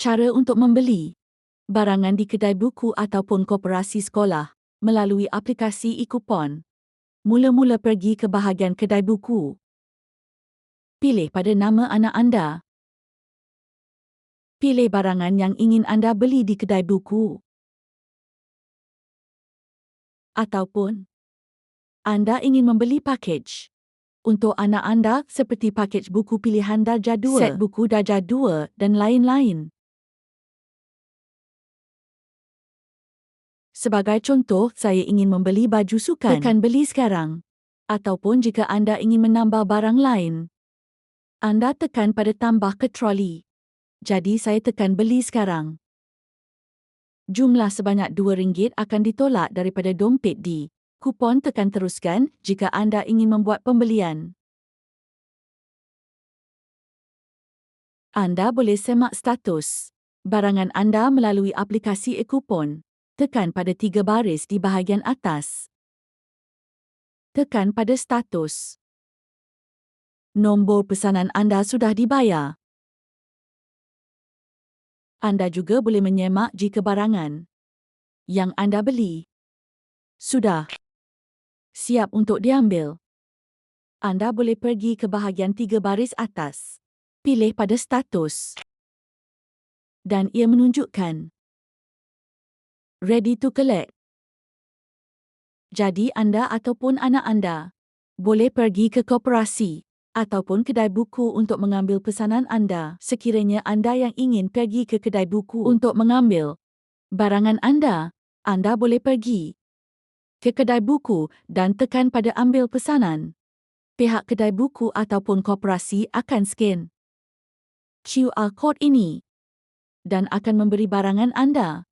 Cara untuk membeli barangan di kedai buku ataupun koperasi sekolah melalui aplikasi e-kupon. Mula-mula pergi ke bahagian kedai buku. Pilih pada nama anak anda. Pilih barangan yang ingin anda beli di kedai buku. Ataupun anda ingin membeli pakej untuk anak anda seperti pakej buku pilihan darjah 2, set buku darjah 2 dan lain-lain. Sebagai contoh, saya ingin membeli baju sukan. Tekan beli sekarang. Ataupun jika anda ingin menambah barang lain, anda tekan pada tambah ke troli. Jadi saya tekan beli sekarang. Jumlah sebanyak RM2 akan ditolak daripada dompet di kupon. Tekan teruskan jika anda ingin membuat pembelian. Anda boleh semak status barangan anda melalui aplikasi e-kupon. Tekan pada 3 baris di bahagian atas. Tekan pada status. Nombor pesanan anda sudah dibayar. Anda juga boleh menyemak jika barangan yang anda beli sudah siap untuk diambil. Anda boleh pergi ke bahagian 3 baris atas. Pilih pada status. Dan ia menunjukkan Ready to collect. Jadi anda ataupun anak anda boleh pergi ke koperasi ataupun kedai buku untuk mengambil pesanan anda. Sekiranya anda yang ingin pergi ke kedai buku untuk mengambil barangan anda boleh pergi ke kedai buku dan tekan pada ambil pesanan. Pihak kedai buku ataupun koperasi akan scan QR code ini dan akan memberi barangan anda